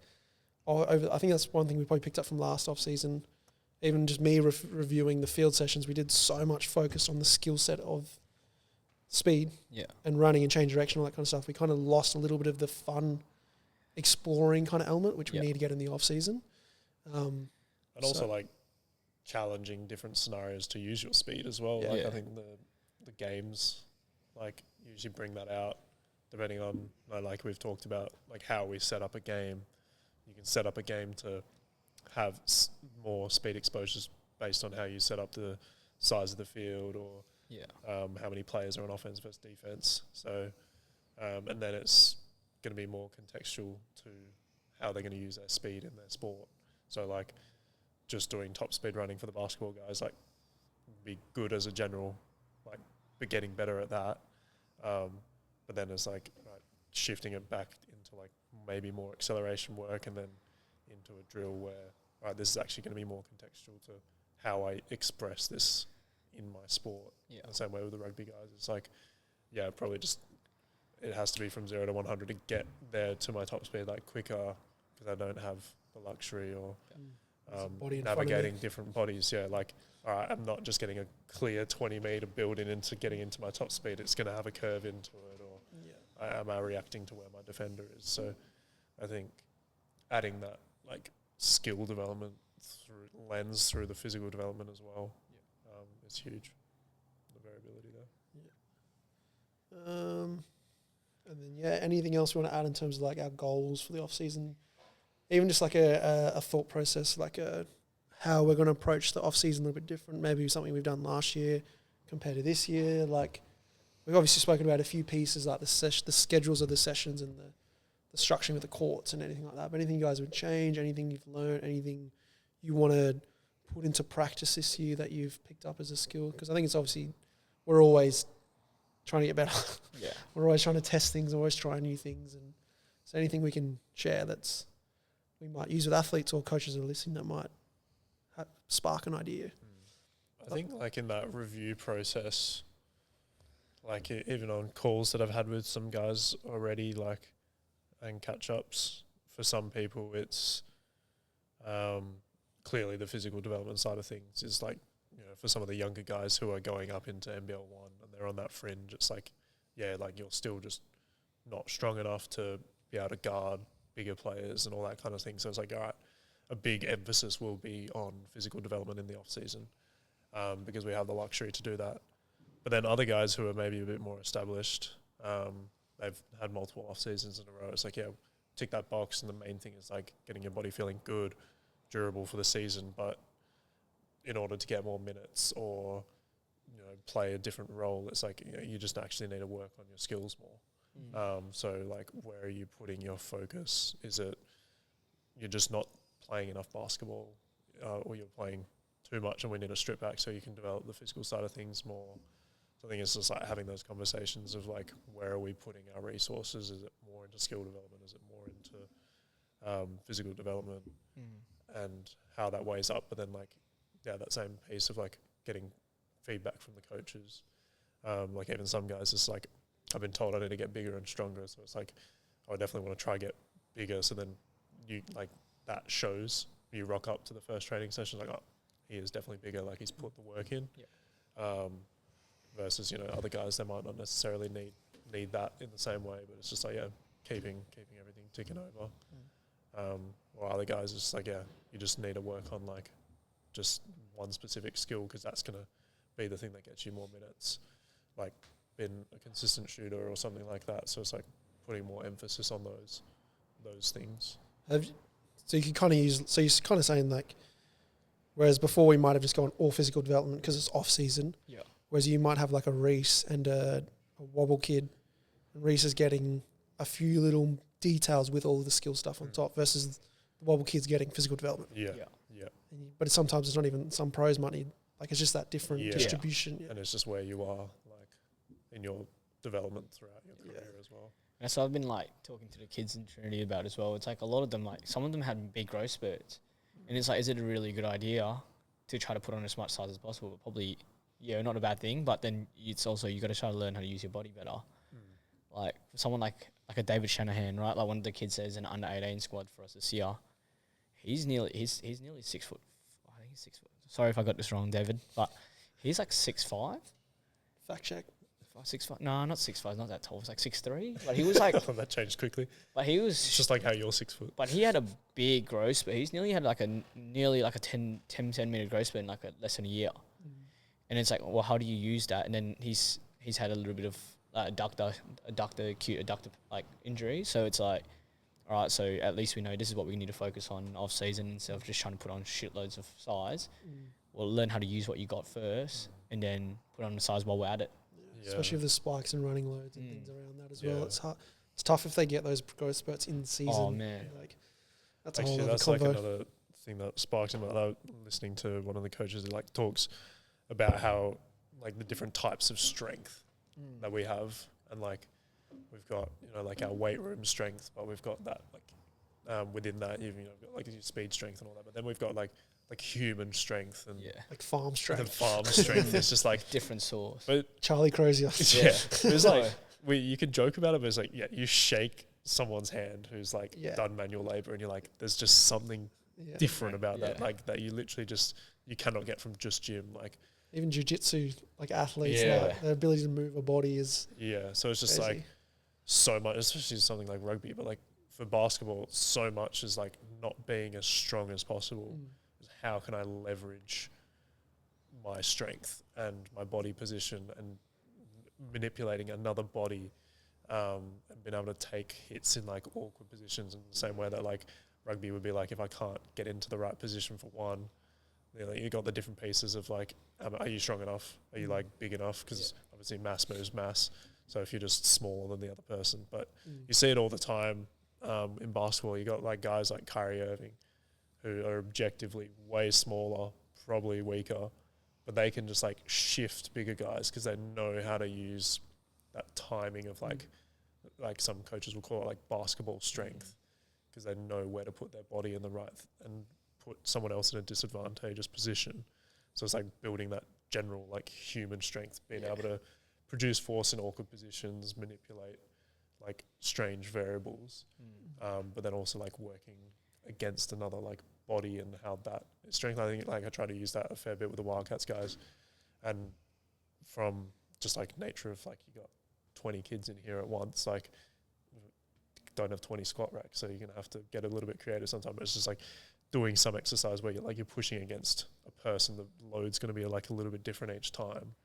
I think that's one thing we probably picked up from last off-season. Even just me reviewing the field sessions, we did so much focus on the skill set of speed and running and change direction, all that kind of stuff. We kind of lost a little bit of the fun exploring kind of element, which we need to get in the off-season. And also, like, challenging different scenarios to use your speed as well. Like, I think the games, like, usually bring that out, depending on, like we've talked about, like, how we set up a game. You can set up a game to have more speed exposures based on how you set up the size of the field or how many players are on offense versus defense. So, and then it's going to be more contextual to how they're going to use their speed in their sport. So, like, just doing top speed running for the basketball guys, like, be good as a general, like, but getting better at that. But then it's like shifting it back into like maybe more acceleration work and then into a drill where this is actually going to be more contextual to how I express this in my sport. Yeah. The same way with the rugby guys. It's like, probably just it has to be from 0 to 100 to get there to my top speed like quicker because I don't have the luxury or navigating different bodies. Yeah, like, all right, I'm not just getting a clear 20 meter building into getting into my top speed. It's going to have a curve into it, or am I reacting to where my defender is? So I think adding that like skill development through the physical development as well is huge. The variability there. And then anything else we want to add in terms of like our goals for the off season? Even just like a thought process, like how we're going to approach the off season a little bit different. Maybe something we've done last year compared to this year. Like we've obviously spoken about a few pieces like the schedules of the sessions and the structuring of the courts and anything like that. But anything you guys would change? Anything you've learned? Anything you want to put into practice this year that you've picked up as a skill? Because I think it's obviously we're always trying to get better. We're always trying to test things, always try new things. And so anything we can share that's we might use with athletes or coaches that are listening that might spark an idea. I think like in that review process, like even on calls that I've had with some guys already, like, and catch-ups, for some people it's clearly the physical development side of things is like, you know, for some of the younger guys who are going up into NBL 1 and they're on that fringe, it's like, like you're still just not strong enough to be able to guard bigger players and all that kind of thing. So it's like, all right, a big emphasis will be on physical development in the off season because we have the luxury to do that. But then other guys who are maybe a bit more established, they've had multiple off seasons in a row. It's like, tick that box, and the main thing is like getting your body feeling good, durable for the season. But in order to get more minutes or, you know, play a different role, it's like, you know, you just actually need to work on your skills more. So like, where are you putting your focus? Is it you're just not playing enough basketball, or you're playing too much and we need to strip back so you can develop the physical side of things more? So I think it's just like having those conversations of like, where are we putting our resources? Is it more into skill development? Is it more into physical development? And how that weighs up. But then like, that same piece of like getting feedback from the coaches. Like even some guys, it's like, I've been told I need to get bigger and stronger. So it's like, I definitely want to try get bigger. So then you like that shows. You rock up to the first training session like, oh, he is definitely bigger. Like he's put the work in. Versus, you know, other guys, they might not necessarily need that in the same way. But it's just like, keeping everything ticking over. Or other guys, it's like, you just need to work on like just one specific skill because that's going to be the thing that gets you more minutes. Like being a consistent shooter or something like that. So it's like putting more emphasis on those those things. So you can kind of use. So you're kind of saying like, whereas before we might have just gone all physical development because it's off season. Yeah. Whereas you might have like a Reese and a Wobble kid, and Reese is getting a few little details with all the skill stuff on top versus the Wobble kid's getting physical development. Yeah. But sometimes it's not even some pros money. Like it's just that different distribution. Yeah. And it's just where you are, like in your development throughout your career as well. And so I've been like talking to the kids in Trinity about as well. It's like a lot of them, like some of them had big growth spurts, and it's like, is it a really good idea to try to put on as much size as possible? Probably, not a bad thing. But then it's also you got to try to learn how to use your body better. Like for someone like a David Shanahan, right? Like one of the kids says an under 18 squad for us this year. He's nearly 6 foot. I think he's 6 foot. Sorry if I got this wrong, David, but he's like 6'5". Fact check. 6'5". No, not 6'5". Not that tall. It's like 6'3". But he was like. That changed quickly. But he was. It's just like how you're 6 foot. But he had a big growth spurt. He's nearly had like a 10 centimeter growth spurt in like less than a year. And it's like, well, how do you use that? And then he's had a little bit of acute adductor like injury. So it's like, all right, so at least we know this is what we need to focus on off season instead of just trying to put on shitloads of size. We'll learn how to use what you got first and then put on the size while we're at it. Yeah. Especially with the spikes and running loads and things around that as well. It's hard. It's tough if they get those growth spurts in season. Oh man, like that's actually a whole that's other like convo. another thing that sparks in my life. Listening to one of the coaches who like talks about how like the different types of strength that we have, and like we've got like our weight room strength, but we've got that like within that you've got like your speed strength and all that, but then we've got like human strength and like farm strength. and farm strength. It's just like different source. But Charlie Crozier. it's like you can joke about it, but it's like you shake someone's hand who's like done manual labor, and you're like, there's just something different about that, like that you literally you cannot get from just gym, like. Even jiu-jitsu, like athletes, like their ability to move a body is so it's just crazy. like so much, especially something like rugby, but like for basketball, so much is like not being as strong as possible. How can I leverage my strength and my body position and manipulating another body and being able to take hits in like awkward positions in the same way that like rugby would be like, if I can't get into the right position for one, you got the different pieces of like, are you strong enough? Are you like big enough? Because obviously mass moves mass. So if you're just smaller than the other person, but you see it all the time in basketball. You got like guys like Kyrie Irving, who are objectively way smaller, probably weaker, but they can just like shift bigger guys because they know how to use that timing of like some coaches will call it like basketball strength, because they know where to put their body in the right and put someone else in a disadvantageous position. So it's like building that general like human strength, being able to produce force in awkward positions, manipulate like strange variables, but then also like working against another like body and how that strength. I think like I try to use that a fair bit with the Wildcats guys, and from just like nature of like you got 20 kids in here at once, like don't have 20 squat racks, so you're gonna have to get a little bit creative sometimes. But it's just like doing some exercise where you're pushing against a person, the load's going to be like a little bit different each time,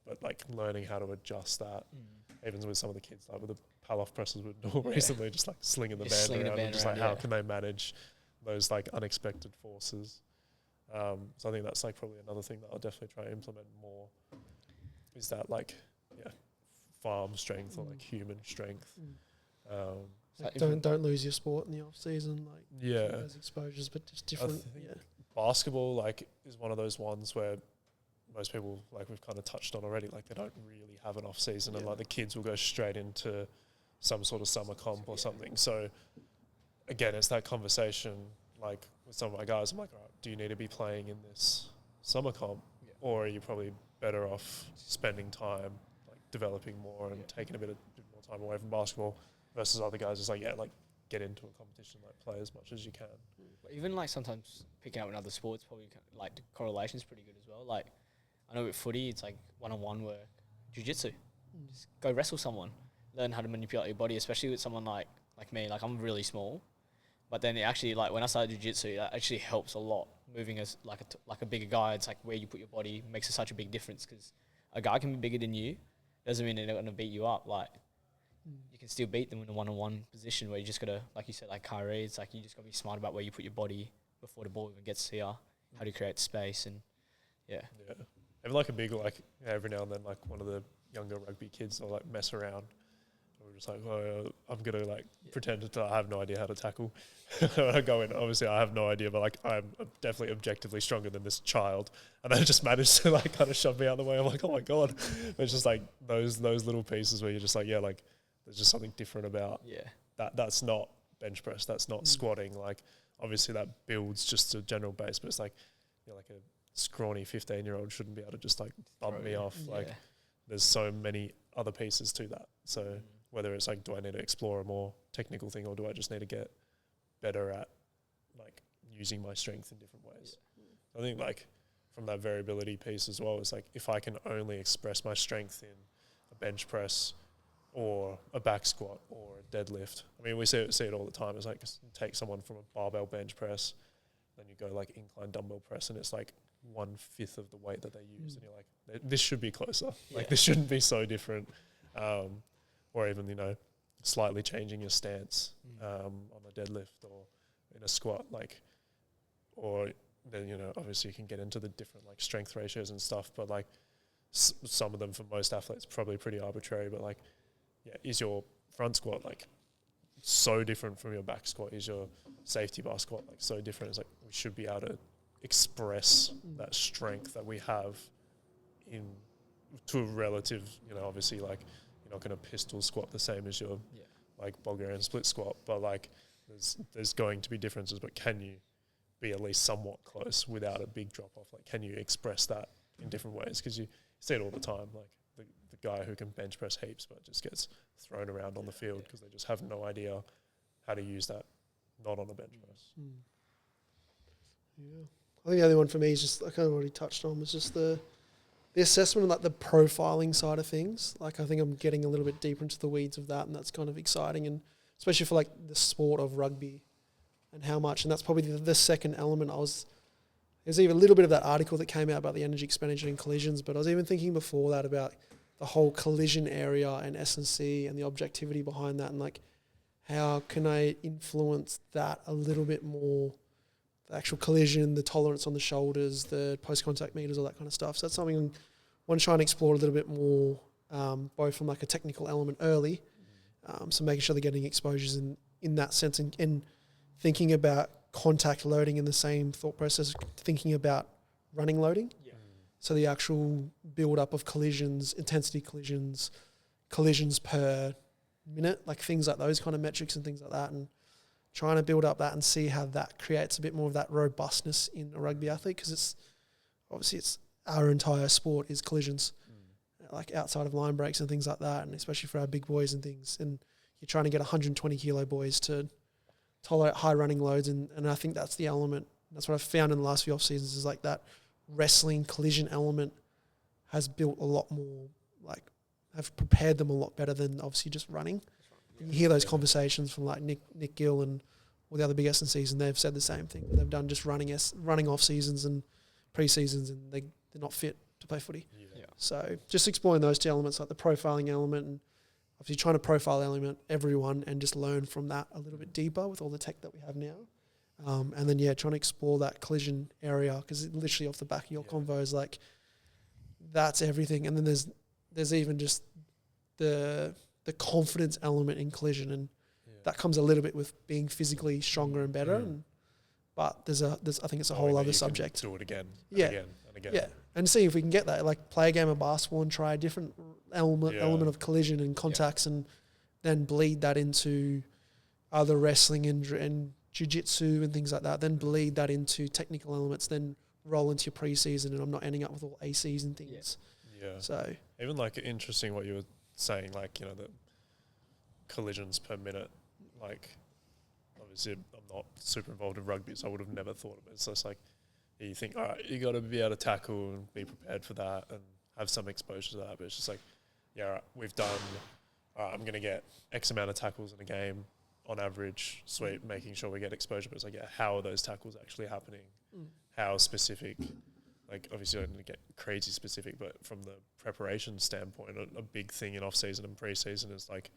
but like learning how to adjust that. Even with some of the kids, like with the pull-off presses we're doing recently, just like slinging the band around, and just like how can they manage those like unexpected forces. So I think that's like probably another thing that I'll definitely try to implement more, is that like farm strength or like human strength. Like don't lose your sport in the off season, like those exposures, but just different. Basketball like is one of those ones where most people, like we've kind of touched on already, like they don't really have an off season, and like the kids will go straight into some sort of summer comp or something. So again, it's that conversation like with some of my guys. I'm like, all right, do you need to be playing in this summer comp, or are you probably better off spending time like developing more and taking a bit more time away from basketball? Versus other guys, it's like, get into a competition, like play as much as you can. Even like sometimes picking up in other sports, probably like the correlation's pretty good as well. Like I know with footy, it's like one-on-one work. Jiu-jitsu, just go wrestle someone, learn how to manipulate your body, especially with someone like me. Like I'm really small, but then it actually like when I started jiu-jitsu, that actually helps a lot. Moving as like a bigger guy, it's like where you put your body makes such a big difference, because a guy can be bigger than you, doesn't mean they're not going to beat you up. Like you can still beat them in a one-on-one position where you just got to, like you said, like Kyrie, it's like you just got to be smart about where you put your body before the ball even gets to you, how to create space, and yeah. Even like a big, like every now and then, like one of the younger rugby kids will like mess around. We're just like, oh, I'm gonna like pretend to I have no idea how to tackle. I go in, obviously I have no idea, but like I'm definitely objectively stronger than this child, and they just managed to like kind of shove me out of the way. I'm like, oh my god! But it's just like those little pieces where you're just like, like there's just something different about that. That's not bench press. That's not squatting. Like obviously that builds just a general base, but it's like like a scrawny 15-year-old shouldn't be able to just like bump me off. Like there's so many other pieces to that. So whether it's like, do I need to explore a more technical thing, or do I just need to get better at like using my strength in different ways? I think like from that variability piece as well, it's like if I can only express my strength in a bench press or a back squat or a deadlift. I mean, we see it all the time. It's like take someone from a barbell bench press, then you go like incline dumbbell press, and it's like 1/5 of the weight that they use, and you're like, this should be closer. Like this shouldn't be so different. Or even, slightly changing your stance on a deadlift or in a squat, like, or then, obviously you can get into the different like strength ratios and stuff, but like some of them for most athletes probably pretty arbitrary, but like, is your front squat like so different from your back squat? Is your safety bar squat like so different? It's like we should be able to express that strength that we have in to a relative, obviously like you're not going to pistol squat the same as your like Bulgarian split squat, but like there's going to be differences, but can you be at least somewhat close without a big drop off? Like, can you express that in different ways? Because you see it all the time, like the guy who can bench press heaps but just gets thrown around on the field because they just have no idea how to use that, not on a bench press. Yeah. I think the other one for me is just, I kind of already touched on, was just the assessment and like the profiling side of things. Like I think I'm getting a little bit deeper into the weeds of that, and that's kind of exciting, and especially for like the sport of rugby and how much, and that's probably the second element. There's even a little bit of that article that came out about the energy expenditure in collisions, but I was even thinking before that about the whole collision area and S&C and the objectivity behind that, and like how can I influence that a little bit more, the actual collision, the tolerance on the shoulders, the post-contact meters, all that kind of stuff. So that's something I want to try and explore a little bit more, both from like a technical element early, so making sure they're getting exposures in that sense, and thinking about contact loading in the same thought process, thinking about running loading. So the actual build-up of collisions, intensity collisions per minute, like things like those kind of metrics and things like that, and trying to build up that and see how that creates a bit more of that robustness in a rugby athlete, because it's our entire sport is collisions, like outside of line breaks and things like that, and especially for our big boys and things. And you're trying to get 120 kilo boys to tolerate high running loads, and I think that's the element. That's what I've found in the last few off seasons, is like that wrestling collision element has built a lot more, like have prepared them a lot better than obviously just running. And you hear those conversations from like Nick Gill and all the other big S&Cs, and they've said the same thing. They've done just running off seasons and pre-seasons, and they're not fit to play footy. So just exploring those two elements, like the profiling element, and obviously trying to profile everyone and just learn from that a little bit deeper with all the tech that we have now. And then, trying to explore that collision area, because literally off the back of your convo is like, that's everything. And then there's even just the confidence element in collision, and that comes a little bit with being physically stronger and better. But there's I think it's a whole other subject. Do it again, and again. And see if we can get that, like play a game of basketball and try a different element of collision and contacts, and then bleed that into other wrestling and jiu-jitsu and things like that, then bleed that into technical elements, then roll into your pre-season, and I'm not ending up with all ACs and things. So even like interesting what you were saying, like, the collisions per minute, like obviously I'm not super involved in rugby, so I would have never thought of it. So it's like, you think, all right, you got to be able to tackle and be prepared for that and have some exposure to that. But it's just like, all right, we've done, all right, I'm going to get X amount of tackles in a game on average, sweet, making sure we get exposure. But it's like, how are those tackles actually happening? How specific? Like, obviously I don't get crazy specific, but from the preparation standpoint, a big thing in off-season and pre-season is like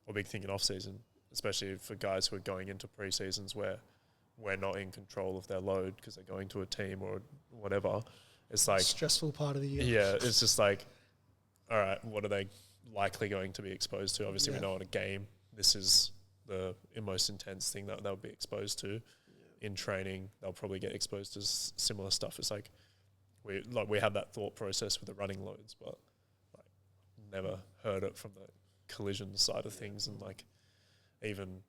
or big thing in off season, especially for guys who are going into pre-seasons where we're not in control of their load because they're going to a team or whatever. It's like stressful part of the year. Yeah, it's just like, all right, what are they likely going to be exposed to? Obviously, we know in a game, this is the most intense thing that they'll be exposed to. In training, they'll probably get exposed to similar stuff. It's like we have that thought process with the running loads, but like never heard it from the collision side of things. And like even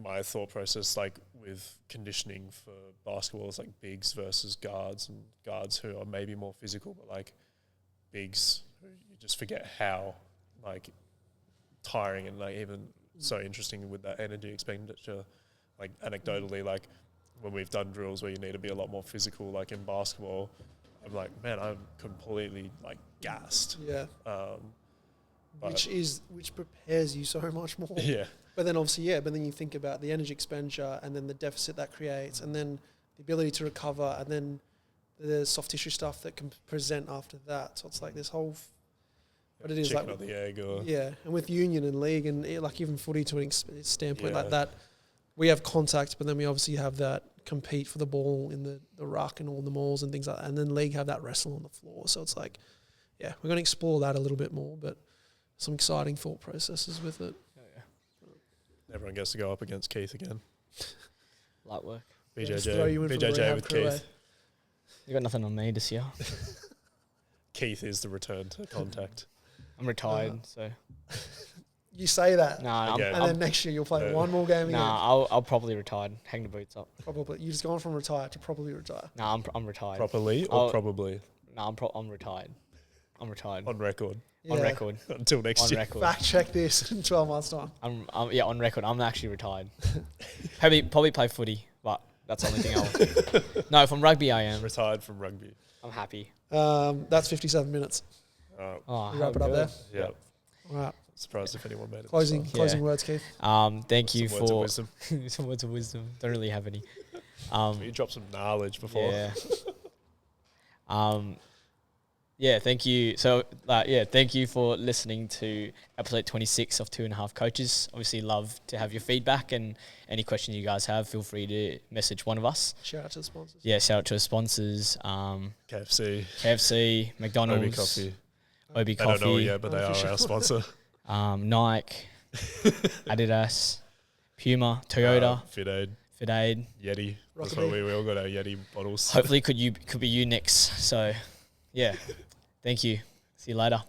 my thought process, like with conditioning for basketball, is like bigs versus guards, and guards who are maybe more physical, but like bigs who you just forget how like tiring and like even so interesting with that energy expenditure. Like anecdotally, like when we've done drills where you need to be a lot more physical, like in basketball, I'm like, man, I'm completely like gassed. Yeah. Which prepares you so much more. Yeah. But then obviously, but then you think about the energy expenditure and then the deficit that creates, and then the ability to recover, and then the soft tissue stuff that can present after that. So it's like this whole, but it is chicken like or the egg, or and with union and league and like even footy to an standpoint like that, we have contact, but then we obviously have that compete for the ball in the ruck and all the mauls and things like that, and then league have that wrestle on the floor. So it's like, we're going to explore that a little bit more, but some exciting thought processes with it. Everyone gets to go up against Keith again. Light work. BJJ with Keith. You got nothing on me this year. Keith is the return to contact. I'm retired, so. You say that. Nah, then next year you'll play one more game again. Nah, I'll probably retire. Hang the boots up. Probably. You just gone from retire to probably retire. Nah, I'm retired. Properly or probably? Nah, I'm retired. I'm retired. On record. On record. Until next year. Record. Fact check this in 12 months' time. I'm on record. I'm actually retired. Probably play footy, but that's the only thing I'll. No, from rugby I am. Retired from rugby. I'm happy. That's 57 minutes. We wrap it up there. Yeah. All right. Surprised if anyone made it. Closing words, Keith. Thank you some for words of wisdom. some words of wisdom. Don't really have any. You dropped some knowledge before. Yeah. Thank you. So, thank you for listening to episode 26 of 2.5 Coaches. Obviously, love to have your feedback, and any questions you guys have, feel free to message one of us. Shout out to the sponsors. Yeah, shout out to our sponsors. KFC, McDonald's, I OB Coffee. don't know yet, but they are our sponsor. Nike, Adidas, Puma, Toyota, Fit Aid, Yeti. That's why we all got our Yeti bottles. Hopefully, could be you next. So, yeah, thank you. See you later.